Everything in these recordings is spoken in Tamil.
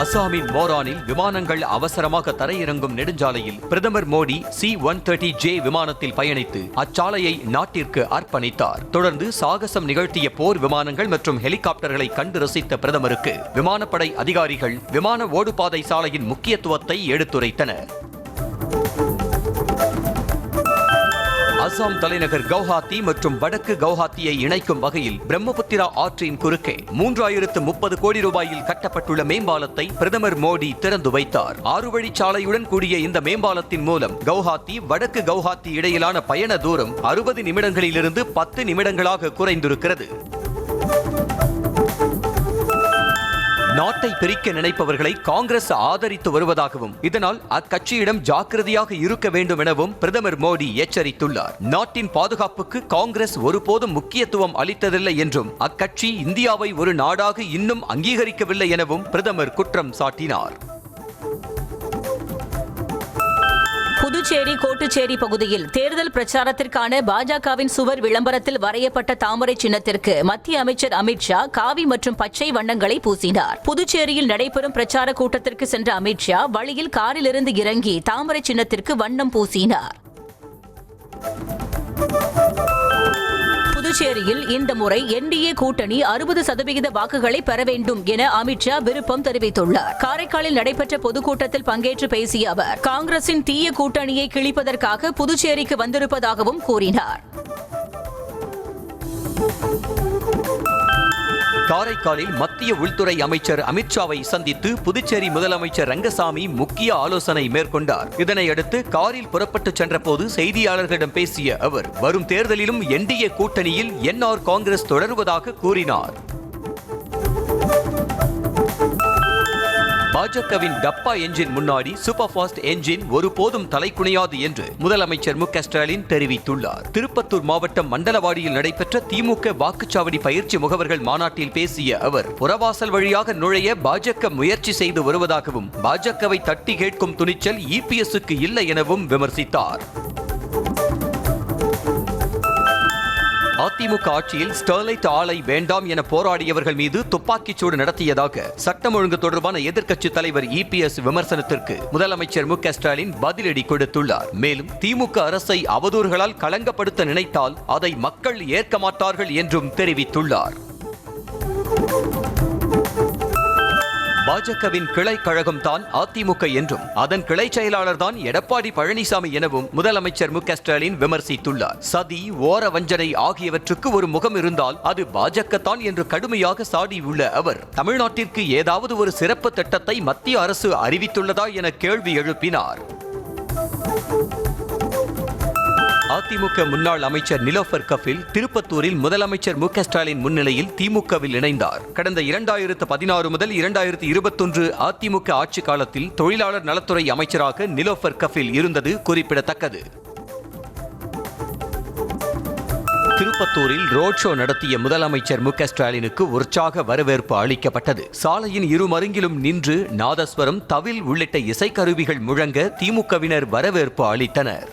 அசாமின் மோரானில் விமானங்கள் அவசரமாக தரையிறங்கும் நெடுஞ்சாலையில் பிரதமர் மோடி C-130J விமானத்தில் பயணித்து அச்சாலையை நாட்டிற்கு அர்ப்பணித்தார். தொடர்ந்து சாகசம் நிகழ்த்திய போர் விமானங்கள் மற்றும் ஹெலிகாப்டர்களை கண்டு ரசித்த பிரதமருக்கு விமானப்படை அதிகாரிகள் விமான ஓடுபாதை சாலையின் முக்கியத்துவத்தை எடுத்துரைத்தனர். அசாம் தலைநகர் கவுஹாத்தி மற்றும் வடக்கு கவுஹாத்தியை இணைக்கும் வகையில் பிரம்மபுத்திரா ஆற்றின் குறுக்கே 3030 கோடி ரூபாயில் கட்டப்பட்டுள்ள மேம்பாலத்தை பிரதமர் மோடி திறந்து வைத்தார். 6 வழிச்சாலையுடன் கூடிய இந்த மேம்பாலத்தின் மூலம் கவுஹாத்தி வடக்கு கவுஹாத்தி இடையிலான பயண தூரம் 60 நிமிடங்களிலிருந்து 10 நிமிடங்களாக குறைந்திருக்கிறது. நாட்டை பிரிக்க நினைப்பவர்களை காங்கிரஸ் ஆதரித்து வருவதாகவும் இதனால் அக்கட்சியிடம் ஜாக்கிரதையாக இருக்க வேண்டும் எனவும் பிரதமர் மோடி எச்சரித்துள்ளார். நாட்டின் பாதுகாப்புக்கு காங்கிரஸ் ஒருபோதும் முக்கியத்துவம் அளித்ததில்லை என்றும் அக்கட்சி இந்தியாவை ஒரு நாடாக இன்னும் அங்கீகரிக்கவில்லை எனவும் பிரதமர் குற்றம் சாட்டினார். புதுச்சேரி கோட்டுச்சேரி பகுதியில் தேர்தல் பிரச்சாரத்திற்கான பாஜகவின் சுவர் விளம்பரத்தில் வரையப்பட்ட தாமரை சின்னத்திற்கு மத்திய அமைச்சர் அமித்ஷா காவி மற்றும் பச்சை வண்ணங்களை பூசினார். புதுச்சேரியில் நடைபெறும் பிரச்சார கூட்டத்திற்கு சென்ற அமித்ஷா வழியில் காரிலிருந்து இறங்கி தாமரை சின்னத்திற்கு வண்ணம் பூசினார். புதுச்சேரியில் இந்த முறை என்டிஏ கூட்டணி 60% வாக்குகளை பெற வேண்டும் என அமித்ஷா விருப்பம் தெரிவித்துள்ளார். காரைக்காலில் நடைபெற்ற பொதுக்கூட்டத்தில் பங்கேற்று பேசிய அவர் காங்கிரசின் தீய கூட்டணியை கிழிப்பதற்காக புதுச்சேரிக்கு வந்திருப்பதாகவும் கூறினார். காரைக்காலில் மத்திய உள்துறை அமைச்சர் அமித்ஷாவை சந்தித்து புதுச்சேரி முதலமைச்சர் ரங்கசாமி முக்கிய ஆலோசனை மேற்கொண்டார். இதனையடுத்து காரில் புறப்பட்டு சென்றபோது செய்தியாளர்களிடம் பேசிய அவர் வரும் தேர்தலிலும் என்டிஏ கூட்டணியில் என்ஆர் காங்கிரஸ் தொடருவதாக கூறினார். பாஜகவின் டப்பா என்ஜின் முன்னாடி சூப்பர் ஃபாஸ்ட் என்ஜின் ஒருபோதும் தலைக்குனியாது என்று முதலமைச்சர் மு.க.ஸ்டாலின் தெரிவித்துள்ளார். திருப்பத்தூர் மாவட்டம் மண்டலவாடியில் நடைபெற்ற திமுக வாக்குச்சாவடி பயிற்சி முகவர்கள் மாநாட்டில் பேசிய அவர் புறவாசல் வழியாக நுழைய பாஜக முயற்சி செய்து வருவதாகவும் பாஜகவை தட்டி கேட்கும் துணிச்சல் இபிஎஸ்க்கு இல்லை எனவும் விமர்சித்தார். அதிமுக ஆட்சியில் ஸ்டெர்லைட் ஆலை வேண்டாம் என போராடியவர்கள் மீது துப்பாக்கிச்சூடு நடத்தியதாக சட்டம் ஒழுங்கு தொடர்பான எதிர்க்கட்சித் தலைவர் இபிஎஸ் விமர்சனத்திற்கு முதலமைச்சர் மு.க.ஸ்டாலின் பதிலடி கொடுத்துள்ளார். மேலும் திமுக அரசை அவதூறுகளால் களங்கப்படுத்த நினைத்தால் அதை மக்கள் ஏற்க மாட்டார்கள் என்றும் தெரிவித்துள்ளார். பாஜகவின் கிளை கழகம் தான் அதிமுக என்றும் அதன் கிளை செயலாளர் தான் எடப்பாடி பழனிசாமி எனவும் முதலமைச்சர் மு.க.ஸ்டாலின் விமர்சித்துள்ளார். சதி, ஓர வஞ்சனை ஆகியவற்றுக்கு ஒரு முகம் இருந்தால் அது பாஜக தான் என்று கடுமையாக சாடியுள்ள அவர் தமிழ்நாட்டிற்கு ஏதாவது ஒரு சிறப்பு திட்டத்தை மத்திய அரசு அறிவித்துள்ளதா என கேள்வி எழுப்பினார். அதிமுக முன்னாள் அமைச்சர் நிலோஃபர் கஃபில் திருப்பத்தூரில் முதலமைச்சர் மு.க.ஸ்டாலின் முன்னிலையில் திமுகவில் இணைந்தார். கடந்த 2016 முதல் 2021 அதிமுக ஆட்சி காலத்தில் தொழிலாளர் நலத்துறை அமைச்சராக நிலோஃபர் கஃபில் இருந்தது குறிப்பிடத்தக்கது. திருப்பத்தூரில் ரோட் ஷோ நடத்திய முதலமைச்சர் மு.க.ஸ்டாலினுக்கு உற்சாக வரவேற்பு அளிக்கப்பட்டது. சாலையின் இருமருங்கிலும் நின்று நாதஸ்வரம், தவில் உள்ளிட்ட இசைக்கருவிகள் முழங்க திமுகவினர் வரவேற்பு அளித்தனர்.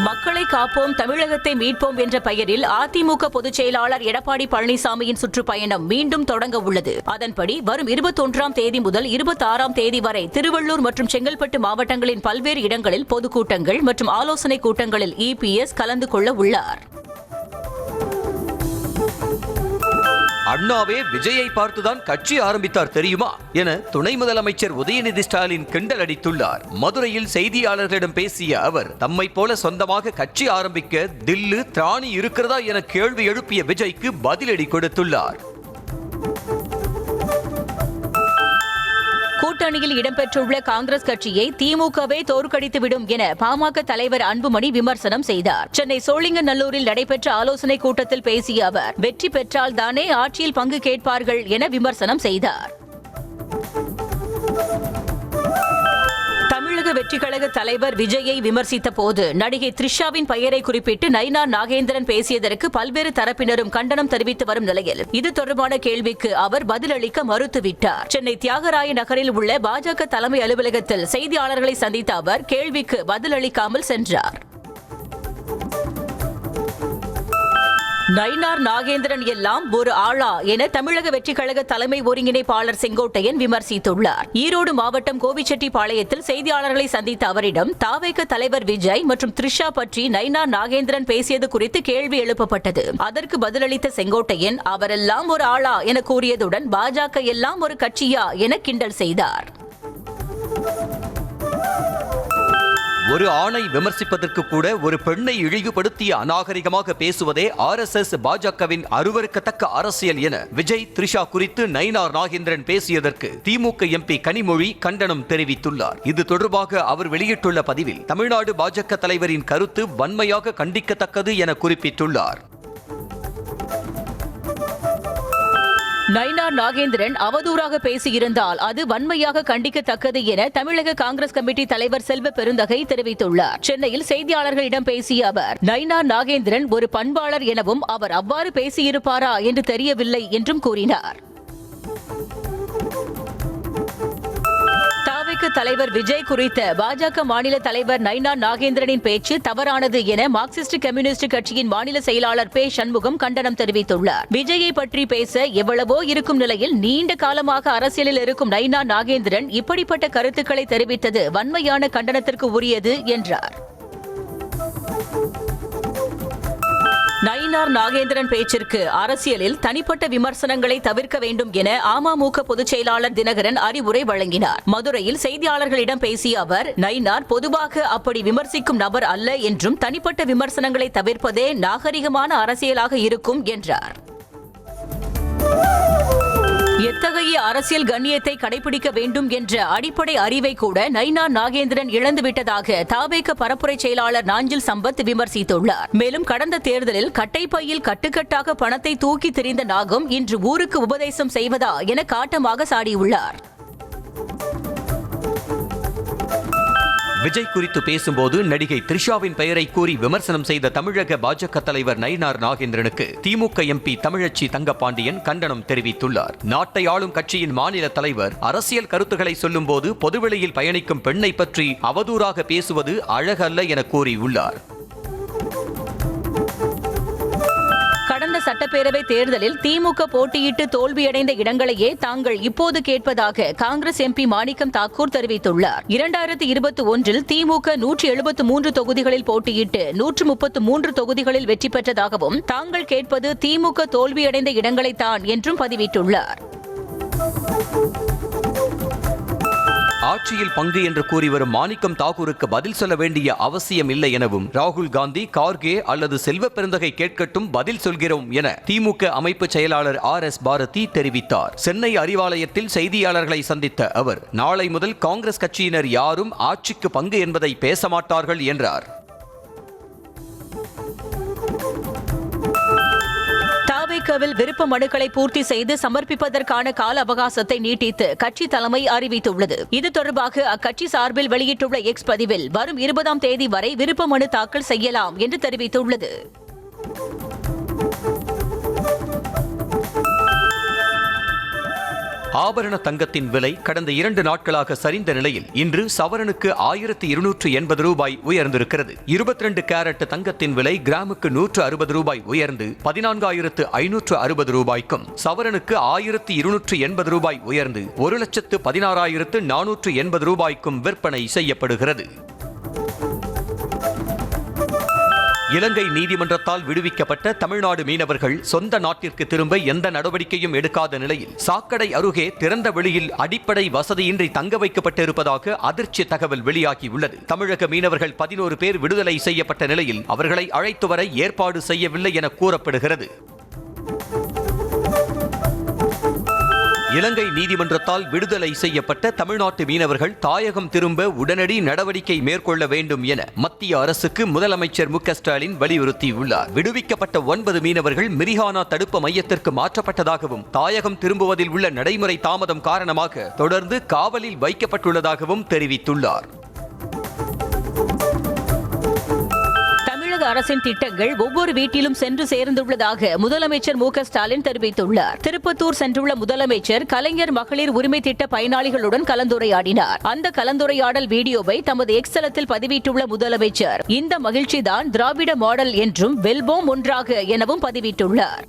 மக்களை காப்போம், தமிழகத்தை மீட்போம் என்ற பெயரில் அதிமுக பொதுச் செயலாளர் எடப்பாடி பழனிசாமியின் சுற்றுப்பயணம் மீண்டும் தொடங்க உள்ளது. அதன்படி வரும் 21ஆம் தேதி முதல் 26ஆம் தேதி வரை திருவள்ளூர் மற்றும் செங்கல்பட்டு மாவட்டங்களின் பல்வேறு இடங்களில் பொதுக்கூட்டங்கள் மற்றும் ஆலோசனை கூட்டங்களில் இபிஎஸ் கலந்து கொள்ள உள்ளார். அண்ணாவே விஜயை பார்த்துதான் கட்சி ஆரம்பித்தார் தெரியுமா என துணை முதலமைச்சர் உதயநிதி ஸ்டாலின் கிண்டல் அடித்துள்ளார். மதுரையில் செய்தியாளர்களிடம் பேசிய அவர் தம்மை போல சொந்தமாக கட்சி ஆரம்பிக்க தில்லு திராணி இருக்கிறதா என கேள்வி எழுப்பிய விஜய்க்கு பதிலடி கொடுத்துள்ளார். கூட்டணியில் இடம்பெற்றுள்ள காங்கிரஸ் கட்சியை திமுகவே தோற்கடித்துவிடும் என பாமக தலைவர் அன்புமணி விமர்சனம் செய்தார். சென்னை சோழிங்கநல்லூரில் நடைபெற்ற ஆலோசனை கூட்டத்தில் பேசிய அவர் வெற்றி பெற்றால் தானே ஆட்சியில் பங்கு கேட்பார்கள் என விமர்சனம் செய்தார். தமிழக வெற்றி கழக தலைவர் விஜயை விமர்சித்த போது நடிகை த்ரிஷாவின் பெயரை குறிப்பிட்டு நயினார் நாகேந்திரன் பேசியதற்கு பல்வேறு தரப்பினரும் கண்டனம் தெரிவித்து வரும் நிலையில் இது தொடர்பான கேள்விக்கு அவர் பதிலளிக்க மறுத்துவிட்டார். சென்னை தியாகராய நகரில் உள்ள பாஜக தலைமை அலுவலகத்தில் செய்தியாளர்களை சந்தித்த அவர் கேள்விக்கு பதிலளிக்காமல் சென்றார். நயினார் நாகேந்திரன் எல்லாம் ஒரு ஆளா என தமிழக வெற்றிக் கழக தலைமை ஒருங்கிணைப்பாளர் செங்கோட்டையன் விமர்சித்துள்ளார். ஈரோடு மாவட்டம் கோபிச்செட்டிப்பாளையத்தில் செய்தியாளர்களை சந்தித்த அவரிடம் தாவேக தலைவர் விஜய் மற்றும் த்ரிஷா பற்றி நயினார் நாகேந்திரன் பேசியது குறித்து கேள்வி எழுப்பப்பட்டது. அதற்கு பதிலளித்த செங்கோட்டையன் அவரெல்லாம் ஒரு ஆளா என கூறியதுடன் பாஜக எல்லாம் ஒரு கட்சியா என கிண்டல் செய்தார். ஒரு ஆணை விமர்சிப்பதற்கு கூட ஒரு பெண்ணை இழிவுபடுத்திய அநாகரிகமாக பேசுவதே RSS பாஜகவின் அருவருக்கத்தக்க அரசியல் என விஜய் த்ரிஷா குறித்து நயினார் நாகேந்திரன் பேசியதற்கு திமுக MP கனிமொழி கண்டனம் தெரிவித்துள்ளார். இது தொடர்பாக அவர் வெளியிட்டுள்ள பதிவில் தமிழ்நாடு பாஜக தலைவரின் கருத்து வன்மையாக கண்டிக்கத்தக்கது என குறிப்பிட்டுள்ளார். நயினார் நாகேந்திரன் அவதூறாக பேசியிருந்தால் அது வன்மையாக கண்டிக்கத்தக்கது என தமிழக காங்கிரஸ் கமிட்டி தலைவர் செல்வ பெருந்தகை தெரிவித்துள்ளார். சென்னையில் செய்தியாளர்களிடம் பேசிய அவர் நயினார் நாகேந்திரன் ஒரு பண்பாளர் எனவும் அவர் அவ்வாறு பேசியிருப்பாரா என்று தெரியவில்லை என்றும் கூறினார். தலைவர் விஜய் குறித்த பாஜக மாநில தலைவர் நயினார் நாகேந்திரனின் பேச்சு தவறானது என மார்க்சிஸ்ட் கம்யூனிஸ்ட் கட்சியின் மாநில செயலாளர் பே. சண்முகம் கண்டனம் தெரிவித்துள்ளார். விஜயை பற்றி பேச எவ்வளவோ இருக்கும் நிலையில் நீண்ட காலமாக அரசியலில் இருக்கும் நயினார் நாகேந்திரன் இப்படிப்பட்ட கருத்துக்களை தெரிவித்தது வன்மையான கண்டனத்திற்கு உரியது என்றார். நயினார் நாகேந்திரன் பேச்சிற்கு அரசியலில் தனிப்பட்ட விமர்சனங்களை தவிர்க்க வேண்டும் என அமமுக பொதுச் செயலாளர் தினகரன் அறிவுரை வழங்கினார். மதுரையில் செய்தியாளர்களிடம் பேசிய அவர் நயினார் பொதுவாக அப்படி விமர்சிக்கும் நபர் அல்ல என்றும் தனிப்பட்ட விமர்சனங்களை தவிர்ப்பதே நாகரிகமான அரசியலாக இருக்கும் என்றார். எத்தகைய அரசியல் கண்ணியத்தை கடைபிடிக்க வேண்டும் என்ற அடிப்படை அறிவை கூட நயினார் நாகேந்திரன் இழந்துவிட்டதாக தாவேக பரப்புரை செயலாளர் நாஞ்சில் சம்பத் விமர்சித்துள்ளார். மேலும் கடந்த தேர்தலில் கட்டைப்பையில் கட்டுக்கட்டாக பணத்தை தூக்கி திரிந்த நாகம் இன்று ஊருக்கு உபதேசம் செய்வதா என காட்டமாக சாடியுள்ளார். விஜய் குறித்து பேசும்போது நடிகை த்ரிஷாவின் பெயரை கூறி விமர்சனம் செய்த தமிழக பாஜக தலைவர் நயினார் நாகேந்திரனுக்கு திமுக MP தமிழச்சி தங்கபாண்டியன் கண்டனம் தெரிவித்துள்ளார். நாட்டை ஆளும் கட்சியின் மாநில தலைவர் அரசியல் கருத்துக்களை சொல்லும்போது பொதுவெளியில் பயணிக்கும் பெண்ணை பற்றி அவதூறாக பேசுவது அழகல்ல என கூறியுள்ளார். கடந்த சட்டப்பேரவை தேர்தலில் திமுக போட்டியிட்டு தோல்வியடைந்த இடங்களையே தாங்கள் இப்போது கேட்பதாக காங்கிரஸ் MP மாணிக்கம் தாக்கூர் தெரிவித்துள்ளார். 2021 திமுக 173 தொகுதிகளில் போட்டியிட்டு 133 தொகுதிகளில் வெற்றி பெற்றதாகவும் தாங்கள் கேட்பது திமுக தோல்வியடைந்த இடங்களைத்தான் என்றும் பதிவிட்டுள்ளார். ஆட்சியில் பங்கு என்று கூறி வரும் மாணிக்கம் தாக்கூருக்கு பதில் சொல்ல வேண்டிய அவசியம் இல்லை எனவும் ராகுல் காந்தி, கார்கே அல்லது செல்வ பெருந்தகை கேட்கட்டும் பதில் சொல்கிறோம் என திமுக அமைப்பு செயலாளர் RS பாரதி தெரிவித்தார். சென்னை அறிவாலயத்தில் செய்தியாளர்களை சந்தித்த அவர் நாளை முதல் காங்கிரஸ் கட்சியினர் யாரும் ஆட்சிக்கு பங்கு என்பதை பேச மாட்டார்கள் என்றார். தாவேகாவில் விருப்ப மனுக்களை பூர்த்தி செய்து சமர்ப்பிப்பதற்கான கால அவகாசத்தை நீட்டித்து கட்சி தலைமை அறிவித்துள்ளது. இது தொடர்பாக அக்கட்சி சார்பில் வெளியிட்டுள்ள X பதிவில் வரும் 20ஆம் தேதி வரை விருப்ப மனு தாக்கல் செய்யலாம் என்று தெரிவித்துள்ளது. ஆபரண தங்கத்தின் விலை கடந்த 2 நாட்களாக சரிந்த நிலையில் இன்று சவரனுக்கு 1280 ரூபாய் உயர்ந்திருக்கிறது. 22 கேரட் தங்கத்தின் விலை கிராமுக்கு 160 ரூபாய் உயர்ந்து 14,560 ரூபாய்க்கும், சவரனுக்கு 1280 ரூபாய் உயர்ந்து 1,16,480 ரூபாய்க்கும் விற்பனை செய்யப்படுகிறது. இலங்கை நீதிமன்றத்தால் விடுவிக்கப்பட்ட தமிழ்நாடு மீனவர்கள் சொந்த நாட்டிற்கு திரும்ப எந்த நடவடிக்கையும் எடுக்காத நிலையில் சாக்கடை அருகே திறந்த வெளியில் அடிப்படை வசதியின்றி தங்க வைக்கப்பட்டிருப்பதாக அதிர்ச்சி தகவல் வெளியாகியுள்ளது. தமிழக மீனவர்கள் 11 பேர் விடுதலை செய்யப்பட்ட நிலையில் அவர்களை அழைத்து வர ஏற்பாடு செய்யவில்லை என கூறப்படுகிறது. இலங்கை நீதிமன்றத்தால் விடுதலை செய்யப்பட்ட தமிழ்நாட்டு மீனவர்கள் தாயகம் திரும்ப உடனடி நடவடிக்கை மேற்கொள்ள வேண்டும் என மத்திய அரசுக்கு முதலமைச்சர் மு.க.ஸ்டாலின் வலியுறுத்தியுள்ளார். விடுவிக்கப்பட்ட 9 மீனவர்கள் மிரிஹானா தடுப்பு மையத்திற்கு மாற்றப்பட்டதாகவும் தாயகம் திரும்புவதில் உள்ள நடைமுறை தாமதம் காரணமாக தொடர்ந்து காவலில் வைக்கப்பட்டுள்ளதாகவும் தெரிவித்துள்ளார். அரசின் திட்டங்கள் ஒவ்வொரு வீட்டிலும் சென்று சேர்ந்துள்ளதாக முதலமைச்சர் மு க ஸ்டாலின் தெரிவித்துள்ளார். திருப்பத்தூர் சென்றுள்ள முதலமைச்சர் கலைஞர் மகளிர் உரிமை திட்ட பயனாளிகளுடன் கலந்துரையாடினார். அந்த கலந்துரையாடல் வீடியோவை தமது எக்ஸ் தளத்தில் பதிவிட்டுள்ள முதலமைச்சர் இந்த மகிழ்ச்சிதான் திராவிட மாடல் என்றும் வெல்வோம் ஒன்றாக எனவும் பதிவிட்டுள்ளார்.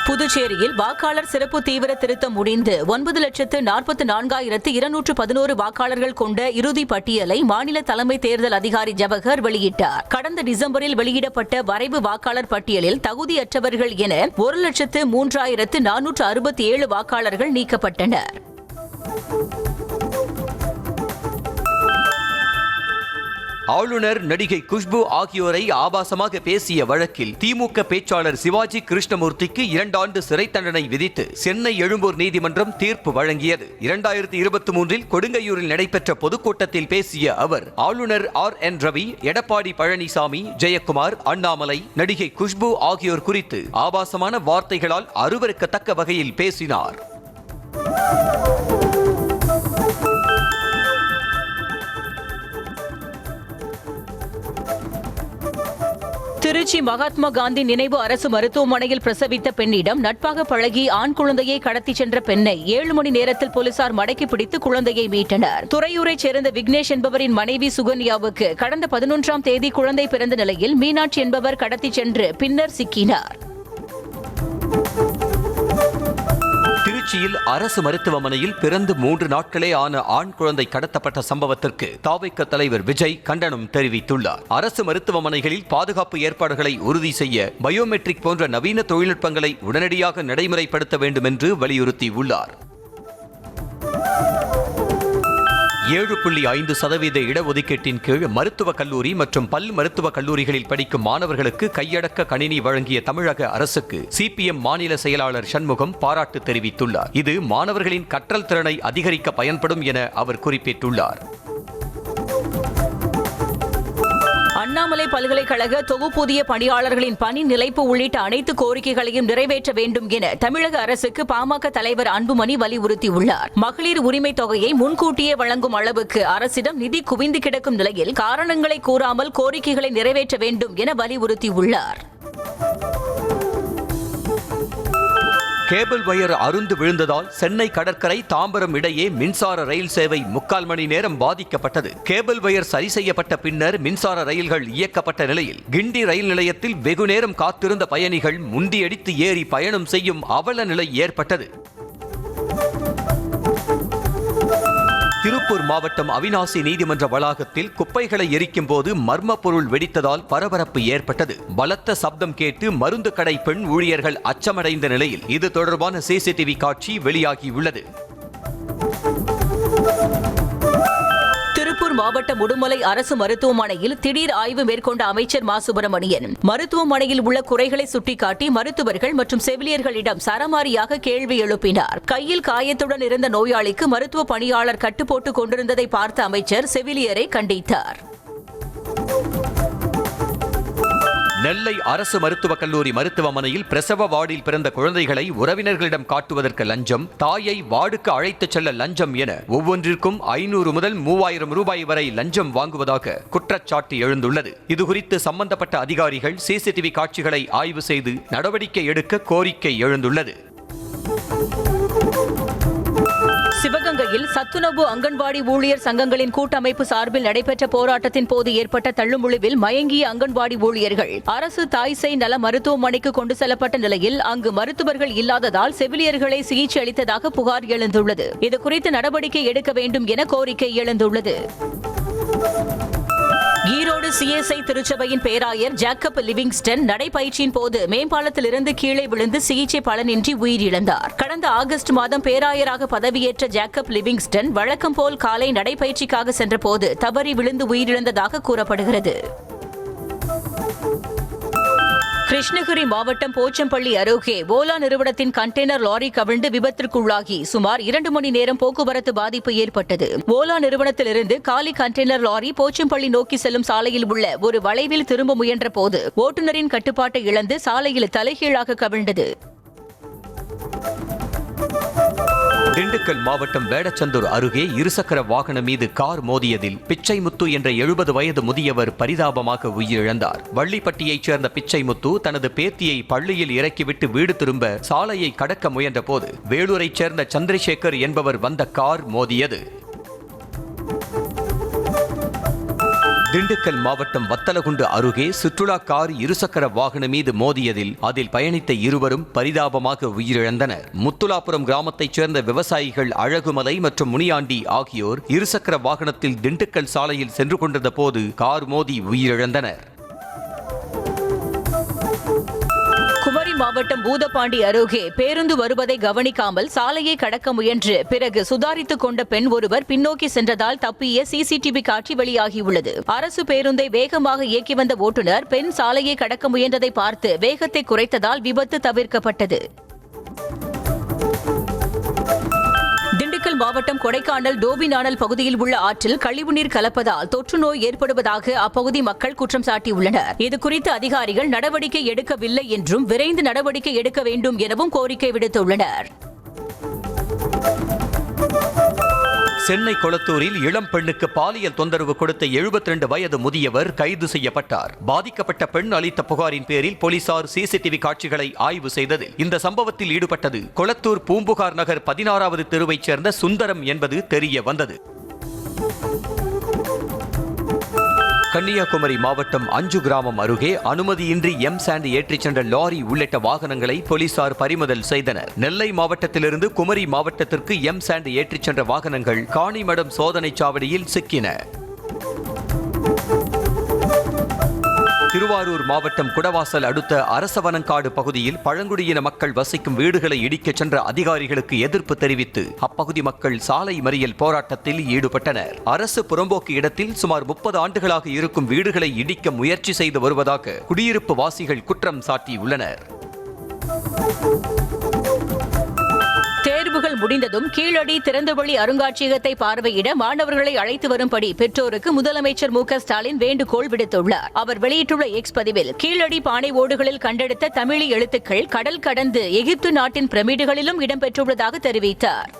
புதுச்சேரியில் வாக்காளர் சிறப்பு தீவிர திருத்தம் முடிந்து 9,44,211 வாக்காளர்கள் கொண்ட இறுதி பட்டியலை மாநில தலைமை தேர்தல் அதிகாரி ஜவஹர் வெளியிட்டார். கடந்த டிசம்பரில் வெளியிடப்பட்ட வரைவு வாக்காளர் பட்டியலில் தகுதியற்றவர்கள் என 1,03,467 வாக்காளர்கள் நீக்கப்பட்டனர். ஆளுநர், நடிகை குஷ்பு ஆகியோரை ஆபாசமாக பேசிய வழக்கில் திமுக பேச்சாளர் சிவாஜி கிருஷ்ணமூர்த்திக்கு 2 ஆண்டு சிறை தண்டனை விதித்து சென்னை எழும்பூர் நீதிமன்றம் தீர்ப்பு வழங்கியது. 2023 கொடுங்கையூரில் நடைபெற்ற பொதுக்கூட்டத்தில் பேசிய அவர், ஆளுநர் RN ரவி, எடப்பாடி பழனிசாமி, ஜெயக்குமார், அண்ணாமலை, நடிகை குஷ்பு ஆகியோர் குறித்து ஆபாசமான வார்த்தைகளால் அருவருக்கத்தக்க வகையில் பேசினார். திருச்சி மகாத்மா காந்தி நினைவு அரசு மருத்துவமனையில் பிரசவித்த பெண்ணிடம் நட்பாக பழகி ஆண் குழந்தையை கடத்தி சென்ற பெண்ணை 7 மணி நேரத்தில் போலீசார் மடக்கி பிடித்து குழந்தையை மீட்டனர். துறையூரைச் சேர்ந்த விக்னேஷ் என்பவரின் மனைவி சுகன்யாவுக்கு கடந்த 11ஆம் தேதி குழந்தை பிறந்த நிலையில் மீனாட்சி என்பவர் கடத்தி சென்று பின்னர் சிக்கினார். திருச்சியில் அரசு மருத்துவமனையில் பிறந்து 3 நாட்களே ஆன ஆண் குழந்தை கடத்தப்பட்ட சம்பவத்திற்கு தவிக தலைவர் விஜய் கண்டனம் தெரிவித்துள்ளார். அரசு மருத்துவமனைகளில் பாதுகாப்பு ஏற்பாடுகளை உறுதி செய்ய பயோமெட்ரிக் போன்ற நவீன தொழில்நுட்பங்களை உடனடியாக நடைமுறைப்படுத்த வேண்டும் என்று வலியுறுத்தியுள்ளார். 7.5% இடஒதுக்கீட்டின் கீழ் மருத்துவக் கல்லூரி மற்றும் பல் மருத்துவக் கல்லூரிகளில் படிக்கும் மாணவர்களுக்கு கையடக்க கணினி வழங்கிய தமிழக அரசுக்கு CPM மாநில செயலாளர் சண்முகம் பாராட்டு தெரிவித்துள்ளார். இது மாணவர்களின் கற்றல் திறனை அதிகரிக்க பயன்படும் என அவர் குறிப்பிட்டுள்ளார். அண்ணாமலை பல்கலைக்கழக தொகுப்பூதிய பணியாளர்களின் பணி நிலைப்பு உள்ளிட்ட அனைத்து கோரிக்கைகளையும் நிறைவேற்ற வேண்டும் என தமிழக அரசுக்கு பாமக தலைவர் அன்புமணி வலியுறுத்தியுள்ளார். மகளிர் உரிமை தொகையை முன்கூட்டியே வழங்கும் அளவுக்கு அரசிடம் நிதி குவிந்து கிடக்கும் நிலையில் காரணங்களை கூறாமல் கோரிக்கைகளை நிறைவேற்ற வேண்டும் என வலியுறுத்தியுள்ளார். கேபிள் வயர் அறுந்து விழுந்ததால் சென்னை கடற்கரை தாம்பரம் இடையே மின்சார ரயில் சேவை 3/4 மணி நேரம் பாதிக்கப்பட்டது. கேபிள் வயர் சரி செய்யப்பட்ட பின்னர் மின்சார ரயில்கள் இயக்கப்பட்ட நிலையில் கிண்டி ரயில் நிலையத்தில் வெகுநேரம் காத்திருந்த பயணிகள் முண்டியடித்து ஏறி பயணம் செய்யும் அவல நிலை ஏற்பட்டது. திருப்பூர் மாவட்டம் அவிநாசி நீதிமன்ற வளாகத்தில் குப்பைகளை எரிக்கும் போது மர்ம பொருள் வெடித்ததால் பரபரப்பு ஏற்பட்டது. பலத்த சப்தம் கேட்டு மருந்து கடை பெண் ஊழியர்கள் அச்சமடைந்த நிலையில் இது தொடர்பான CCTV காட்சி வெளியாகியுள்ளது. திருப்பூர் மாவட்டம் உடுமலை அரசு மருத்துவமனையில் திடீர் ஆய்வு மேற்கொண்ட அமைச்சர் மா சுப்பிரமணியன் மருத்துவமனையில் உள்ள குறைகளை சுட்டிக்காட்டி மருத்துவர்கள் மற்றும் செவிலியர்களிடம் சரமாரியாக கேள்வி எழுப்பினார். கையில் காயத்துடன் இருந்த நோயாளிக்கு மருத்துவ பணியாளர் கட்டுப்போட்டுக் கொண்டிருந்ததை பார்த்த அமைச்சர் செவிலியரை கண்டித்தார். நெல்லை அரசு மருத்துவக் கல்லூரி மருத்துவமனையில் பிரசவ வார்டில் பிறந்த குழந்தைகளை உறவினர்களிடம் காட்டுவதற்கு லஞ்சம், தாயை வார்டுக்கு அழைத்துச் செல்ல லஞ்சம் என ஒவ்வொன்றிற்கும் 500 முதல் 3000 ரூபாய் வரை லஞ்சம் வாங்குவதாக குற்றச்சாட்டு எழுந்துள்ளது. இதுகுறித்து சம்பந்தப்பட்ட அதிகாரிகள் CCTV காட்சிகளை ஆய்வு செய்து நடவடிக்கை எடுக்க கோரிக்கை எழுந்துள்ளது. சிவகங்கையில் சத்துணவு அங்கன்வாடி ஊழியர் சங்கங்களின் கூட்டமைப்பு சார்பில் நடைபெற்ற போராட்டத்தின் போது ஏற்பட்ட தள்ளுமுழுவில் மயங்கிய அங்கன்வாடி ஊழியர்கள் அரசு தாய்சேய் நல மருத்துவமனைக்கு கொண்டு செல்லப்பட்ட நிலையில் அங்கு மருத்துவர்கள் இல்லாததால் செவிலியர்களை சிகிச்சை அளித்ததாக புகார் எழுந்துள்ளது. இதுகுறித்து நடவடிக்கை எடுக்க வேண்டும் என கோரிக்கை எழுந்துள்ளது. ஈரோடு CSI திருச்சபையின் பேராயர் ஜேக்கப் லிவிங்ஸ்டன் நடைபயிற்சியின் போது மேம்பாலத்திலிருந்து கீழே விழுந்து சிகிச்சை பலனின்றி உயிரிழந்தார். கடந்த ஆகஸ்ட் மாதம் பேராயராக பதவியேற்ற ஜேக்கப் லிவிங்ஸ்டன் வழக்கம் போல் காலை நடைபயிற்சிக்காக சென்றபோது தவறி விழுந்து உயிரிழந்ததாக கூறப்படுகிறது. கிருஷ்ணகிரி மாவட்டம் போச்சம்பள்ளி அருகே ஓலா நிறுவனத்தின் கண்டெய்னர் லாரி கவிழ்ந்து விபத்திற்குள்ளாகி சுமார் 2 மணி நேரம் போக்குவரத்து பாதிப்பு ஏற்பட்டது. ஓலா நிறுவனத்திலிருந்து காலி கண்டெய்னர் லாரி போச்சம்பள்ளி நோக்கி செல்லும் சாலையில் உள்ள ஒரு வளைவில் திரும்ப முயன்ற போது ஓட்டுநரின் கட்டுப்பாட்டை இழந்து சாலையில் தலைகீழாக கவிழ்ந்தது. திண்டுக்கல் மாவட்டம் வேடச்சந்தூர் அருகே இருசக்கர வாகனம் மீது கார் மோதியதில் பிச்சைமுத்து என்ற 70 வயது முதியவர் பரிதாபமாக உயிரிழந்தார். வள்ளிப்பட்டியைச் சேர்ந்த பிச்சைமுத்து தனது பேத்தியை பள்ளியில் இறக்கிவிட்டு வீடு திரும்ப சாலையை கடக்க முயன்ற போது வேலூரைச் சேர்ந்த சந்திரசேகர் என்பவர் வந்த கார் மோதியது. திண்டுக்கல் மாவட்டம் வத்தலகுண்டு அருகே சுற்றுலா கார் இருசக்கர வாகனம் மீது மோதியதில் அதில் பயணித்த இருவரும் பரிதாபமாக உயிரிழந்தனர். முத்துலாபுரம் கிராமத்தைச் சேர்ந்த விவசாயிகள் அழகுமலை மற்றும் முனியாண்டி ஆகியோர் இருசக்கர வாகனத்தில் திண்டுக்கல் சாலையில் சென்று கொண்டிருந்த போது கார் மோதி உயிரிழந்தனர். குமரி மாவட்டம் பூதப்பாண்டி அருகே பேருந்து வருவதை கவனிக்காமல் சாலையை கடக்க முயன்று பிறகு சுதாரித்துக் கொண்ட பெண் ஒருவர் பின்னோக்கி சென்றதால் தப்பிய சிசிடிவி காட்சி வெளியாகியுள்ளது. அரசு பேருந்தை வேகமாக இயக்கி வந்த ஓட்டுநர் பெண் சாலையை கடக்க முயன்றதை பார்த்து வேகத்தை குறைத்ததால் விபத்து தவிர்க்கப்பட்டது. திண்டுக்கல் மாவட்டம் கொடைக்கானல் டோபிநானல் பகுதியில் உள்ள ஆற்றில் கழிவுநீர் கலப்பதால் தொற்று நோய் ஏற்படுவதாக அப்பகுதி மக்கள் குற்றம் சாட்டியுள்ளனர். இதுகுறித்து அதிகாரிகள் நடவடிக்கை எடுக்கவில்லை என்றும் விரைந்து நடவடிக்கை எடுக்க வேண்டும் எனவும் கோரிக்கை விடுத்துள்ளனர். சென்னை கொளத்தூரில் இளம் பெண்ணுக்கு பாலியல் தொந்தரவு கொடுத்த 72 வயது முதியவர் கைது செய்யப்பட்டார். பாதிக்கப்பட்ட பெண் அளித்த புகாரின் பேரில் போலீசார் சிசிடிவி காட்சிகளை ஆய்வு செய்ததில் இந்த சம்பவத்தில் ஈடுபட்டது கொளத்தூர் பூம்புகார் நகர் 16வது தெருவைச் சேர்ந்த சுந்தரம் என்பது தெரிய வந்தது. கன்னியாகுமரி மாவட்டம் அஞ்சு கிராமம் அருகே அனுமதியின்றி சாண்ட் ஏற்றிச் சென்ற லாரி உள்ளிட்ட வாகனங்களை போலீசார் பறிமுதல் செய்தனர். நெல்லை மாவட்டத்திலிருந்து குமரி மாவட்டத்திற்கு சாண்ட் ஏற்றிச் சென்ற வாகனங்கள் காணிமடம் சோதனை சாவடியில் சிக்கின. திருவாரூர் மாவட்டம் குடவாசல் அடுத்த அரசவனங்காடு பகுதியில் பழங்குடியின மக்கள் வசிக்கும் வீடுகளை இடிக்கச் சென்ற அதிகாரிகளுக்கு எதிர்ப்பு தெரிவித்து அப்பகுதி மக்கள் சாலை மறியல் போராட்டத்தில் ஈடுபட்டனர். அரசு புறம்போக்கு இடத்தில் சுமார் 30 ஆண்டுகளாக இருக்கும் வீடுகளை இடிக்க முயற்சி செய்து வருவதாக குடியிருப்பு வாசிகள் குற்றம் சாட்டியுள்ளனர். தேர்வுகள் முடிந்ததும் கீழடி திறந்தவெளி அருங்காட்சியகத்தை பார்வையிட மாணவர்களை அழைத்து வரும்படி பெற்றோருக்கு முதலமைச்சர் மு க ஸ்டாலின் வேண்டுகோள் விடுத்துள்ளார். அவர் வெளியிட்டுள்ள எக்ஸ் பதிவில் கீழடி பானை ஓடுகளில் கண்டெடுத்த தமிழி எழுத்துக்கள் கடல் கடந்து எகிப்து நாட்டின் பிரமிடுகளிலும் இடம்பெற்றுள்ளதாக தெரிவித்தார்.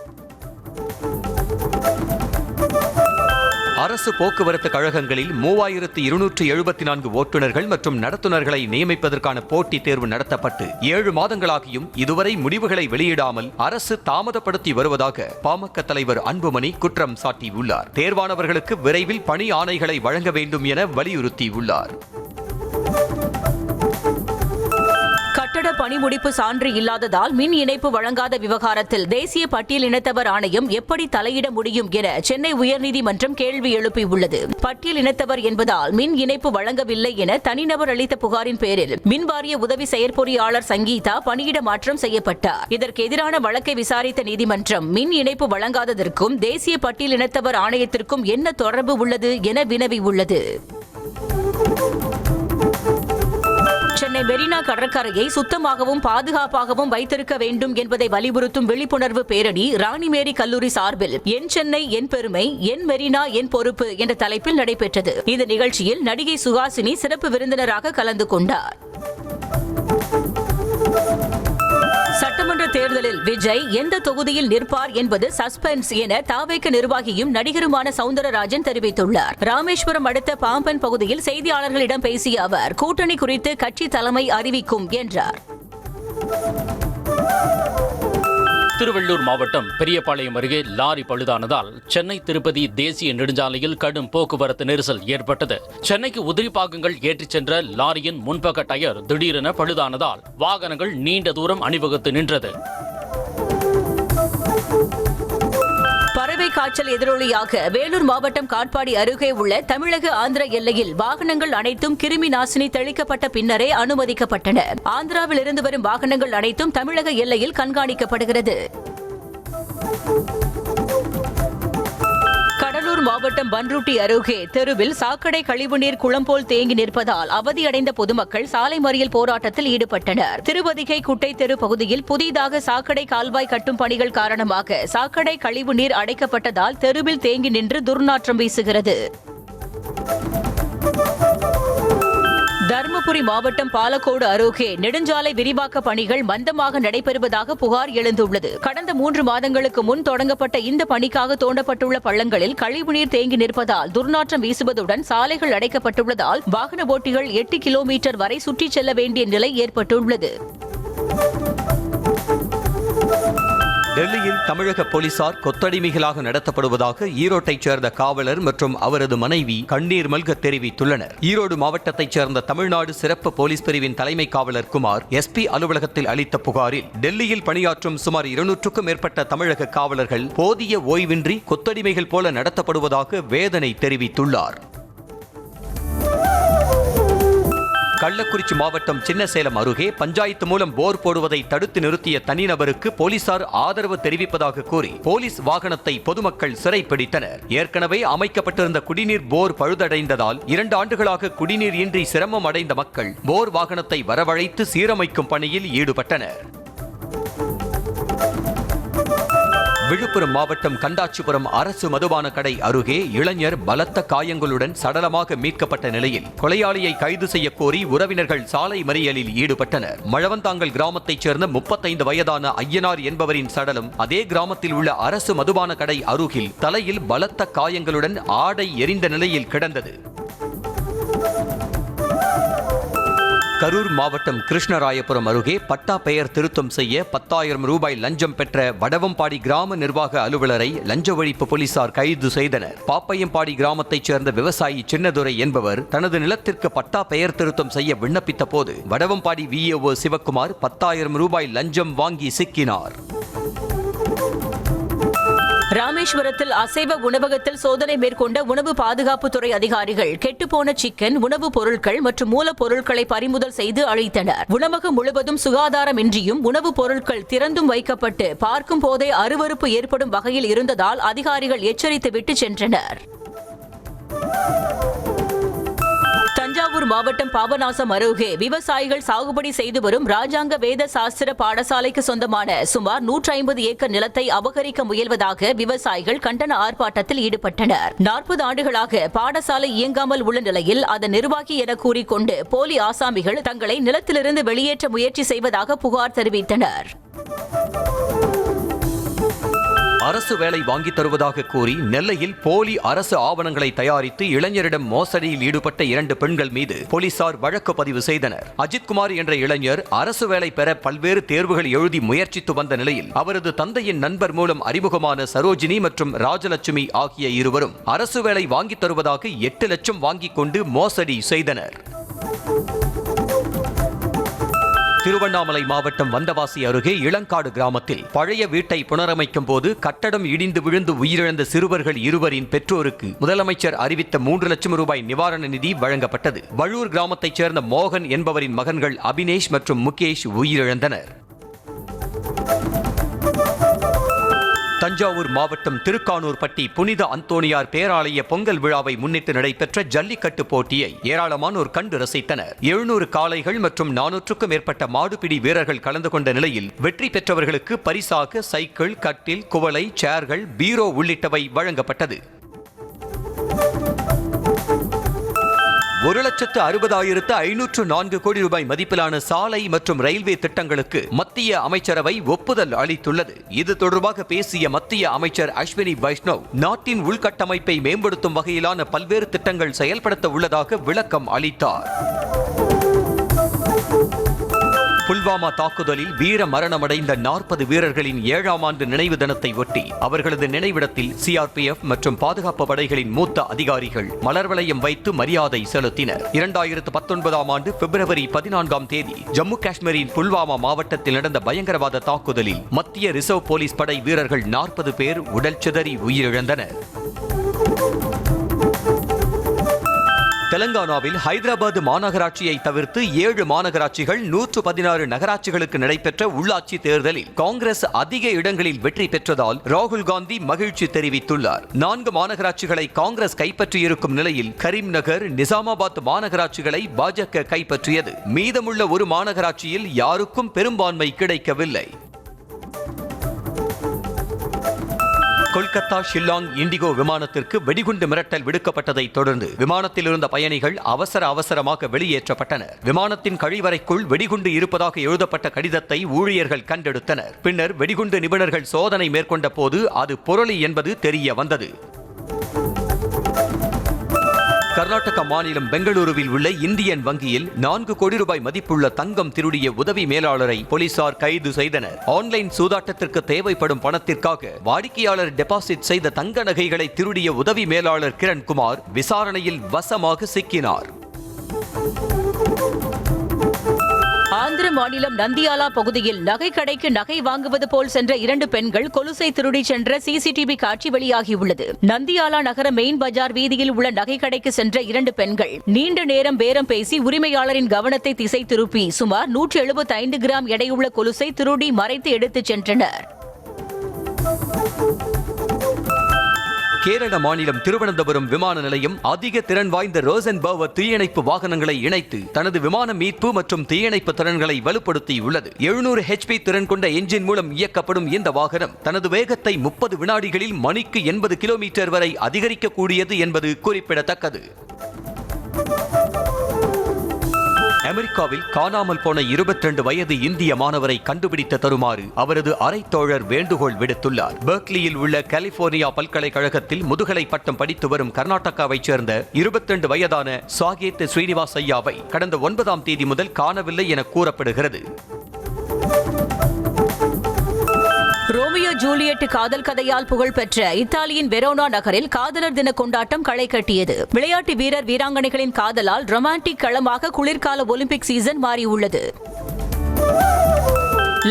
அரசு போக்குவரத்து கழகங்களில் 3274 ஓட்டுநர்கள் மற்றும் நடத்துனர்களை நியமிப்பதற்கான போட்டித் தேர்வு நடத்தப்பட்டு 7 மாதங்களாகியும் இதுவரை முடிவுகளை வெளியிடாமல் அரசு தாமதப்படுத்தி வருவதாக பாமக தலைவர் அன்புமணி குற்றம் சாட்டியுள்ளார். தேர்வானவர்களுக்கு விரைவில் பணி ஆணைகளை வழங்க வேண்டும் என வலியுறுத்தியுள்ளார். கட்டட பணிமுடிப்பு சான்று இல்லாததால் மின் இணைப்பு வழங்காத விவகாரத்தில் தேசிய பட்டியல் இனத்தவர் ஆணையம் எப்படி தலையிட முடியும் என சென்னை உயர்நீதிமன்றம் கேள்வி எழுப்பியுள்ளது. பட்டியல் இனத்தவர் என்பதால் மின் இணைப்பு வழங்கவில்லை என தனிநபர் அளித்த புகாரின் பேரில் மின்வாரிய உதவி செயற்பொறியாளர் சங்கீதா பணியிட மாற்றம் செய்யப்பட்டார். இதற்கு எதிரான வழக்கை விசாரித்த நீதிமன்றம் மின் இணைப்பு வழங்காததற்கும் தேசிய பட்டியல் இனத்தவர் ஆணையத்திற்கும் என்ன தொடர்பு உள்ளது என வினவியுள்ளது. சென்னை மெரினா கடற்கரையை சுத்தமாகவும் பாதுகாப்பாகவும் வைத்திருக்க வேண்டும் என்பதை வலியுறுத்தும் விழிப்புணர்வு பேரணி ராணிமேரி கல்லூரி சார்பில் என் சென்னை என் பெருமை என் மெரினா என் பொறுப்பு என்ற தலைப்பில் நடைபெற்றது. இந்த நிகழ்ச்சியில் நடிகை சுஹாசினி சிறப்பு விருந்தினராக கலந்து கொண்டார். சட்டமன்ற தேர்தலில் விஜய் எந்த தொகுதியில் நிற்பார் என்பது சஸ்பென்ஸ் என தாவேக நிர்வாகியும் நடிகருமான சவுந்தரராஜன் தெரிவித்துள்ளார். ராமேஸ்வரம் அடுத்த பாம்பன் பகுதியில் செய்தியாளர்களிடம் பேசிய அவர் கூட்டணி குறித்து கட்சி தலைமை அறிவிக்கும் என்றார். திருவள்ளூர் மாவட்டம் பெரியபாளையம் அருகே லாரி பழுதானதால் சென்னை திருப்பதி தேசிய நெடுஞ்சாலையில் கடும் போக்குவரத்து நெரிசல் ஏற்பட்டது. சென்னைக்கு உதிரி பாகங்கள் ஏற்றிச் சென்ற லாரியின் முன்பக்க டயர் திடீரென பழுதானதால் வாகனங்கள் நீண்ட தூரம் அணிவகுத்து நின்றது. பறவை காய்ச்சல் எதிரொலியாக வேலூர் மாவட்டம் காட்பாடி அருகே உள்ள தமிழக ஆந்திர எல்லையில் வாகனங்கள் அனைத்தும் கிருமி நாசினி தெளிக்கப்பட்ட பின்னரே அனுமதிக்கப்பட்டன. ஆந்திராவில் இருந்து வரும் வாகனங்கள் அனைத்தும் தமிழக எல்லையில் கண்காணிக்கப்படுகிறது. கடலூர் மாவட்டம் பன்ருட்டி அருகே தெருவில் சாக்கடை கழிவுநீர் குளம் போல் தேங்கி நிற்பதால் அவதியடைந்த பொதுமக்கள் சாலை மறியல் போராட்டத்தில் ஈடுபட்டனர். திருவதிகை குட்டை தெரு பகுதியில் புதிதாக சாக்கடை கால்வாய் கட்டும் பணிகள் காரணமாக சாக்கடை கழிவுநீர் அடைக்கப்பட்டதால் தெருவில் தேங்கி நின்று துர்நாற்றம் வீசுகிறது. தருமபுரி மாவட்டம் பாலக்கோடு அருகே நெடுஞ்சாலை விரிவாக்க பணிகள் மந்தமாக நடைபெறுவதாக புகார் எழுந்துள்ளது. கடந்த 3 மாதங்களுக்கு முன் தொடங்கப்பட்ட இந்த பணிக்காக தோண்டப்பட்டுள்ள பள்ளங்களில் கழிவுநீர் தேங்கி நிற்பதால் துர்நாற்றம் வீசுவதுடன் சாலைகள் அடைக்கப்பட்டுள்ளதால் வாகன ஓட்டிகள் 8 கிலோமீட்டர் வரை சுற்றிச் செல்ல வேண்டிய நிலை ஏற்பட்டுள்ளது. டெல்லியில் தமிழக போலீசார் கொத்தடிமைகளாக நடத்தப்படுவதாக ஈரோட்டைச் சேர்ந்த காவலர் மற்றும் அவரது மனைவி கண்ணீர் மல்க தெரிவித்துள்ளனர். ஈரோடு மாவட்டத்தைச் சேர்ந்த தமிழ்நாடு சிறப்பு போலீஸ் பிரிவின் தலைமை காவலர் குமார் எஸ்பி அலுவலகத்தில் அளித்த புகாரில் டெல்லியில் பணியாற்றும் சுமார் 200க்கும் மேற்பட்ட தமிழக காவலர்கள் போதிய ஓய்வின்றி கொத்தடிமைகள் போல நடத்தப்படுவதாக வேதனை தெரிவித்துள்ளார். கள்ளக்குறிச்சி மாவட்டம் சின்னசேலம் அருகே பஞ்சாயத்து மூலம் போர் போடுவதை தடுத்து நிறுத்திய தனிநபருக்கு போலீசார் ஆதரவு தெரிவிப்பதாக கூறி போலீஸ் வாகனத்தை பொதுமக்கள் சிறைப்பிடித்தனர். ஏற்கனவே அமைக்கப்பட்டிருந்த குடிநீர் போர் பழுதடைந்ததால் 2 ஆண்டுகளாக குடிநீர் இன்றி சிரமம் அடைந்த மக்கள் போர் வாகனத்தை வரவழைத்து சீரமைக்கும் பணியில் ஈடுபட்டனர். விழுப்புரம் மாவட்டம் கண்டாச்சிபுரம் அரசு மதுபான கடை அருகே இளைஞர் பலத்த காயங்களுடன் சடலமாக மீட்கப்பட்ட நிலையில் கொலையாளியை கைது செய்ய கோரி உறவினர்கள் சாலை மறியலில் ஈடுபட்டனர். மழவந்தாங்கல் கிராமத்தைச் சேர்ந்த 35 வயதான ஐயனார் என்பவரின் சடலம் அதே கிராமத்தில் உள்ள அரசு மதுபான கடை அருகில் தலையில் பலத்த காயங்களுடன் ஆடை எரிந்த நிலையில் கிடந்தது. கரூர் மாவட்டம் கிருஷ்ணராயபுரம் அருகே பட்டா பெயர் திருத்தம் செய்ய 10,000 ரூபாய் லஞ்சம் பெற்ற வடவம்பாடி கிராம நிர்வாக அலுவலரை லஞ்ச ஒழிப்பு போலீசார் கைது செய்தனர். பாப்பையம்பாடி கிராமத்தைச் சேர்ந்த விவசாயி சின்னதுரை என்பவர் தனது நிலத்திற்கு பட்டா பெயர் திருத்தம் செய்ய விண்ணப்பித்த போது வடவம்பாடி விஏஓ சிவக்குமார் 10,000 ரூபாய் லஞ்சம் வாங்கி சிக்கினார். ராமேஸ்வரத்தில் அசைவ உணவகத்தில் சோதனை மேற்கொண்ட உணவு பாதுகாப்புத்துறை அதிகாரிகள் கெட்டுப்போன சிக்கன், உணவுப் பொருட்கள் மற்றும் மூலப்பொருட்களை பறிமுதல் செய்து அழித்தனர். உணவகம் முழுவதும் சுகாதாரமின்றியும் உணவுப் பொருட்கள் திறந்தும் வைக்கப்பட்டு பார்க்கும் போதே அருவருப்பு ஏற்படும் வகையில் இருந்ததால் அதிகாரிகள் எச்சரித்து விட்டு சென்றனர். தஞ்சாவூர் மாவட்டம் பாபநாசம் அருகே விவசாயிகள் சாகுபடி செய்து வரும் ராஜாங்க வேத சாஸ்திர பாடசாலைக்கு சொந்தமான சுமார் 150 ஏக்கர் நிலத்தை அபகரிக்க முயல்வதாக விவசாயிகள் கண்டன ஆர்ப்பாட்டத்தில் ஈடுபட்டனர். 40 ஆண்டுகளாக பாடசாலை இயங்காமல் உள்ள நிலையில் அதன் நிர்வாகி என கூறிக்கொண்டு போலி ஆசாமிகள் தங்களை நிலத்திலிருந்து வெளியேற்ற முயற்சி செய்வதாக புகார் தெரிவித்தனர். அரசு வேலை வாங்கித் தருவதாக கூறி நெல்லையில் போலி அரசு ஆவணங்களை தயாரித்து இளைஞரிடம் மோசடியில் ஈடுபட்ட 2 பெண்கள் மீது போலீசார் வழக்கு பதிவு செய்தனர். அஜித்குமார் என்ற இளைஞர் அரசு வேலை பெற பல்வேறு தேர்வுகள் எழுதி முயற்சித்து வந்த நிலையில் அவரது தந்தையின் நண்பர் மூலம் அறிமுகமான சரோஜினி மற்றும் ராஜலட்சுமி ஆகிய இருவரும் அரசு வேலை வாங்கித் தருவதாக 8 லட்சம் வாங்கிக் கொண்டு மோசடி செய்தனர். திருவண்ணாமலை மாவட்டம் வந்தவாசி அருகே இளங்காடு கிராமத்தில் பழைய வீட்டை புனரமைக்கும் போது கட்டடம் இடிந்து விழுந்து உயிரிழந்த சிறுவர்கள் 2 பெற்றோருக்கு முதலமைச்சர் அறிவித்த 3 லட்சம் ரூபாய் நிவாரண நிதி வழங்கப்பட்டது. வழூர் கிராமத்தைச் சேர்ந்த மோகன் என்பவரின் மகன்கள் அபினேஷ் மற்றும் முகேஷ் உயிரிழந்தனர். தஞ்சாவூர் மாவட்டம் திருக்கானூர்பட்டி புனித அந்தோணியார் பேராலய பொங்கல் விழாவை முன்னிட்டு நடைபெற்ற ஜல்லிக்கட்டு போட்டியை ஏராளமானோர் கண்டு ரசித்தனர். 700 காளைகள் மற்றும் 400க்கும் மேற்பட்ட மாடுபிடி வீரர்கள் கலந்து கொண்ட நிலையில் வெற்றி பெற்றவர்களுக்கு பரிசாக சைக்கிள், கட்டில், குவளை, சேர்கள், பீரோ உள்ளிட்டவை வழங்கப்பட்டது. 1,60,504 கோடி ரூபாய் மதிப்பிலான சாலை மற்றும் ரயில்வே திட்டங்களுக்கு மத்திய அமைச்சரவை ஒப்புதல் அளித்துள்ளது. இது தொடர்பாக பேசிய மத்திய அமைச்சர் அஸ்வினி வைஷ்ணவ், நாட்டின் உள்கட்டமைப்பை மேம்படுத்தும் வகையிலான பல்வேறு திட்டங்கள் செயல்படுத்த உள்ளதாக விளக்கம் அளித்தார். புல்வாமா தாக்குதலில் வீர மரணமடைந்த 40 வீரர்களின் 7ஆம் ஆண்டு நினைவு தினத்தை ஒட்டி அவர்களது நினைவிடத்தில் சிஆர்பிஎஃப் மற்றும் பாதுகாப்பு படைகளின் மூத்த அதிகாரிகள் மலர் வளையம் வைத்து மரியாதை செலுத்தினர். 2019ஆம் ஆண்டு பிப்ரவரி 14ஆம் தேதி ஜம்மு காஷ்மீரின் புல்வாமா மாவட்டத்தில் நடந்த பயங்கரவாத தாக்குதலில் மத்திய ரிசர்வ் போலீஸ் படை வீரர்கள் 40 பேர் உடல் சிதறி உயிரிழந்தனர். தெலங்கானாவில் ஹைதராபாத் மாநகராட்சியை தவிர்த்து 7 மாநகராட்சிகள் 116 நகராட்சிகளுக்கு நடைபெற்ற உள்ளாட்சி தேர்தலில் காங்கிரஸ் அதிக இடங்களில் வெற்றி பெற்றதால் ராகுல் காந்தி மகிழ்ச்சி தெரிவித்துள்ளார். 4 மாநகராட்சிகளை காங்கிரஸ் கைப்பற்றியிருக்கும் நிலையில் கரீம்நகர், நிசாமாபாத் மாநகராட்சிகளை பாஜக கைப்பற்றியது. மீதமுள்ள ஒரு மாநகராட்சியில் யாருக்கும் பெரும்பான்மை கிடைக்கவில்லை. கொல்கத்தா ஷில்லாங் இண்டிகோ விமானத்திற்கு வெடிகுண்டு மிரட்டல் விடுக்கப்பட்டதை தொடர்ந்து விமானத்தில் இருந்த பயணிகள் அவசரமாக வெளியேற்றப்பட்டனர். விமானத்தின் கழிவறைக்குள் வெடிகுண்டு இருப்பதாக எழுதப்பட்ட கடிதத்தை ஊழியர்கள் கண்டெடுத்தனர். பின்னர் வெடிகுண்டு நிபுணர்கள் சோதனை மேற்கொண்ட போது அது புரளி என்பது தெரிய வந்தது. கர்நாடக மாநிலம் பெங்களூருவில் உள்ள இந்தியன் வங்கியில் 4 கோடி ரூபாய் மதிப்புள்ள தங்கம் திருடிய உதவி மேலாளரை போலீசார் கைது செய்தனர். ஆன்லைன் சூதாட்டத்திற்கு தேவைப்படும் பணத்திற்காக வாடிக்கையாளர் டெபாசிட் செய்த தங்க நகைகளை திருடிய உதவி மேலாளர் கிரண்குமார் விசாரணையில் வசமாக சிக்கினார். ஆந்திர மாநிலம் நந்தியாலா பகுதியில் நகை கடைக்கு நகை வாங்குவது போல் சென்ற 2 பெண்கள் கொலுசை திருடி சென்ற சிசிடிவி காட்சி வெளியாகியுள்ளது. நந்தியாலா நகர மெயின் பஜார் வீதியில் உள்ள நகை கடைக்கு சென்ற 2 பெண்கள் நீண்ட நேரம் பேரம் பேசி உரிமையாளரின் கவனத்தை திசை திருப்பி சுமார் 175 கிராம் எடையுள்ள கொலுசை திருடி மறைத்து எடுத்துச் சென்றனர். கேரள மாநிலம் திருவனந்தபுரம் விமான நிலையம் அதிக திறன் வாய்ந்த ரோசன்பர்வர் தீயணைப்பு வாகனங்களை இணைத்து தனது விமான மீட்பு மற்றும் தீயணைப்பு திறன்களை வலுப்படுத்தியுள்ளது. 700 HP திறன் கொண்ட என்ஜின் மூலம் இயக்கப்படும் இந்த வாகனம் தனது வேகத்தை 30 வினாடிகளில் மணிக்கு 80 கிலோமீட்டர் வரை அதிகரிக்கக்கூடியது என்பது குறிப்பிடத்தக்கது. அமெரிக்காவில் காணாமல் போன 22 வயது இந்திய மாணவரை கண்டுபிடித்து தருமாறு அவரது அரை தோழர் வேண்டுகோள் விடுத்துள்ளார். பெர்க்லியில் உள்ள கலிபோர்னியா பல்கலைக்கழகத்தில் முதுகலை பட்டம் படித்து வரும் கர்நாடகாவைச் சேர்ந்த 22 வயதான சாகேத் ஸ்ரீனிவாசையாவை கடந்த 9ஆம் தேதி முதல் காணவில்லை என கூறப்படுகிறது. ரோமியோ ஜூலியட் காதல் கதையால் புகழ்பெற்ற இத்தாலியின் வெரோனா நகரில் காதலர் தின கொண்டாட்டம் களை கட்டியது. விளையாட்டு வீரர் வீராங்கனைகளின் காதலால் ரொமான்டிக் களமாக குளிர்கால ஒலிம்பிக் சீசன் மாறியுள்ளது.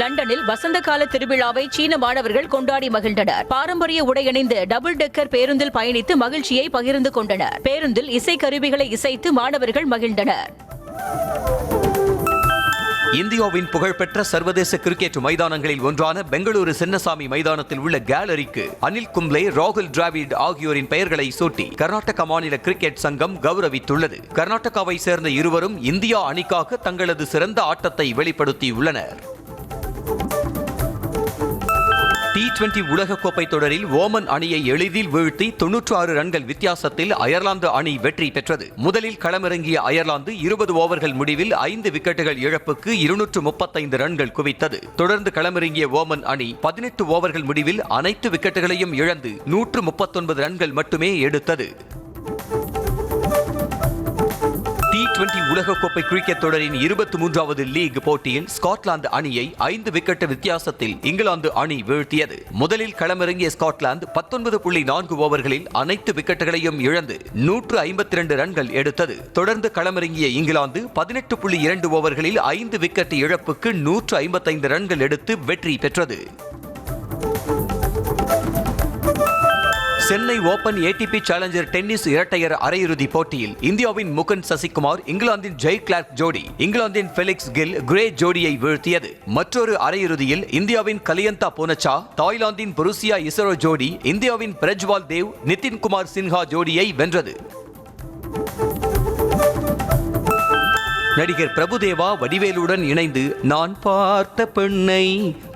லண்டனில் வசந்த கால திருவிழாவை சீன மாணவர்கள் கொண்டாடி மகிழ்ந்தனர். பாரம்பரிய உடையணிந்து டபுள் டெக்கர் பேருந்தில் பயணித்து மகிழ்ச்சியை பகிர்ந்து கொண்டனர். பேருந்தில் இசைக்கருவிகளை இசைத்து மாணவர்கள் மகிழ்ந்தனர். இந்தியாவின் புகழ்பெற்ற சர்வதேச கிரிக்கெட் மைதானங்களில் ஒன்றான பெங்களூரு சின்னசாமி மைதானத்தில் உள்ள கேலரிக்கு அனில் கும்ப்ளே, ராகுல் டிராவிட் ஆகியோரின் பெயர்களை சூட்டி கர்நாடக மாநில கிரிக்கெட் சங்கம் கௌரவித்துள்ளது. கர்நாடகாவை சேர்ந்த இருவரும் இந்தியா அணிக்காக தங்களது சிறந்த ஆட்டத்தை வெளிப்படுத்தியுள்ளனர். T20 உலகக்கோப்பை தொடரில் ஓமன் அணியை எளிதில் வீழ்த்தி 96 ரன்கள் வித்தியாசத்தில் அயர்லாந்து அணி வெற்றி பெற்றது. முதலில் களமிறங்கிய அயர்லாந்து 20 ஓவர்கள் முடிவில் 5 விக்கெட்டுகள் இழப்புக்கு 235 ரன்கள் குவித்தது. தொடர்ந்து களமிறங்கிய ஓமன் அணி 18 ஓவர்கள் முடிவில் அனைத்து விக்கெட்டுகளையும் இழந்து 139 ரன்கள் மட்டுமே எடுத்தது. T20 உலகக்கோப்பை கிரிக்கெட் தொடரின் 23வது லீக் போட்டியில் ஸ்காட்லாந்து அணியை 5 விக்கெட் வித்தியாசத்தில் இங்கிலாந்து அணி வீழ்த்தியது. முதலில் களமிறங்கிய ஸ்காட்லாந்து 19.4 ஓவர்களில் அனைத்து விக்கெட்டுகளையும் இழந்து 152 ரன்கள் எடுத்தது. தொடர்ந்து களமிறங்கிய இங்கிலாந்து 18.2 ஓவர்களில் 5 விக்கெட் இழப்புக்கு 155 ரன்கள் எடுத்து வெற்றி பெற்றது. Chennai open ATP challenger tennis இரட்டையர் அரையிறுதி போட்டியில் இந்தியாவின் முகுந்த் சசிகுமார், இங்கிலாந்தின் ஜெய் கிளார்க் ஜோடி இங்கிலாந்தின் ஃபெலிக்ஸ் கில் கிரே ஜோடியை வீழ்த்தியது. மற்றொரு அரையிறுதியில் இந்தியாவின் கலியந்தா பூனச்சா, தாய்லாந்தின் புருசியா இசரோ ஜோடி இந்தியாவின் பிரஜ்வால் தேவ், நிதின் குமார் சின்ஹா ஜோடியை வென்றது. நடிகர் பிரபுதேவா வடிவேலுடன் இணைந்து நான் பார்த்த பெண்ணை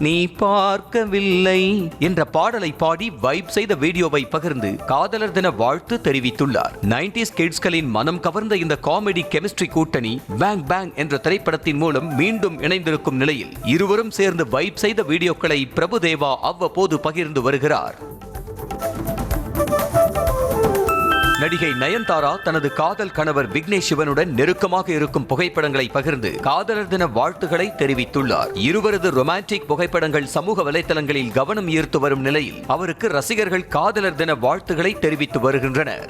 நீ பார்க்கவில்லை என்ற பாடலை பாடி வைப் செய்த வீடியோவை பகிர்ந்து காதலர் தின வாழ்த்து தெரிவித்துள்ளார். 90s கிட்ஸ்களின் மனம் கவர்ந்த இந்த காமெடி கெமிஸ்ட்ரி கூட்டணி பேங் பேங் என்ற திரைப்படத்தின் மூலம் மீண்டும் இணைந்திருக்கும் நிலையில் இருவரும் சேர்ந்து வைப் செய்த வீடியோக்களை பிரபுதேவா அவ்வப்போது பகிர்ந்து வருகிறார். நடிகை நயன்தாரா தனது காதல் கணவர் விக்னேஷ் சிவனுடன் நெருக்கமாக இருக்கும் புகைப்படங்களை பகிர்ந்து காதலர் தின வாழ்த்துக்களை தெரிவித்துள்ளார். இருவரது ரொமான்டிக் புகைப்படங்கள் சமூக வலைதளங்களில் கவனம் ஈர்த்து வரும் நிலையில் அவருக்கு ரசிகர்கள் காதலர் தின வாழ்த்துக்களை தெரிவித்து வருகின்றனர்.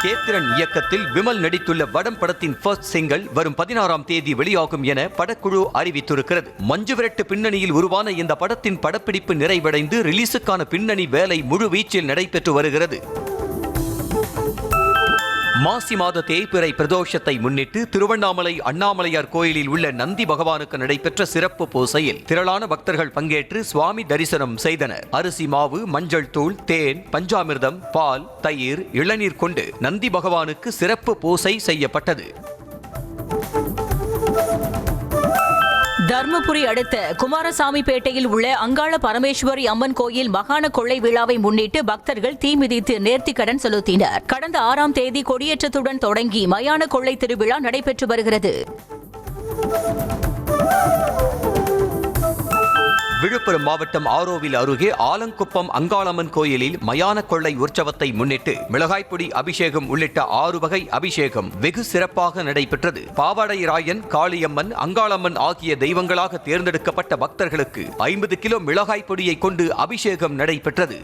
கேத்திரன் இயக்கத்தில் விமல் நடித்துள்ள வடம் படத்தின் ஃபர்ஸ்ட் சிங்கிள் வரும் 16ஆம் தேதி வெளியாகும் என படக்குழு அறிவித்திருக்கிறது. மஞ்சு விரட்டு பின்னணியில் உருவான இந்த படத்தின் படப்பிடிப்பு நிறைவடைந்து ரிலீஸுக்கான பின்னணி வேலை முழு வீச்சில் நடைபெற்று வருகிறது. மாசி மாத தேய்பிறை பிரதோஷத்தை முன்னிட்டு திருவண்ணாமலை அண்ணாமலையார் கோயிலில் உள்ள நந்தி பகவானுக்கு நடைபெற்ற சிறப்பு பூசையில் திரளான பக்தர்கள் பங்கேற்று சுவாமி தரிசனம் செய்தனர். அரிசி மாவு, மஞ்சள் தூள், தேன், பஞ்சாமிர்தம், பால், தயிர், இளநீர் கொண்டு நந்தி பகவானுக்கு சிறப்பு பூசை செய்யப்பட்டது. தர்மபுரி அடுத்த குமாரசாமிப்பேட்டையில் உள்ள அங்காள பரமேஸ்வரி அம்மன் கோயில் மகாண கொள்ளை விழாவை முன்னிட்டு பக்தர்கள் தீ மிதித்து நேர்த்திக்கடன் செலுத்தினர். கடந்த 6ஆம் தேதி கொடியேற்றத்துடன் தொடங்கி மயான கொள்ளை திருவிழா நடைபெற்று வருகிறது. விழுப்புரம் மாவட்டம் ஆரோவில் அருகே ஆலங்குப்பம் அங்காளம்மன் கோயிலில் மயான கொள்ளை உற்சவத்தை முன்னிட்டு மிளகாய்ப்பொடி அபிஷேகம் உள்ளிட்ட 6 வகை அபிஷேகம் வெகு சிறப்பாக நடைபெற்றது. பாவாடை ராயன், காளியம்மன், அங்காளம்மன் ஆகிய தெய்வங்களாக தேர்ந்தெடுக்கப்பட்ட பக்தர்களுக்கு 50 கிலோ மிளகாய் பொடியை கொண்டு அபிஷேகம் நடைபெற்றது.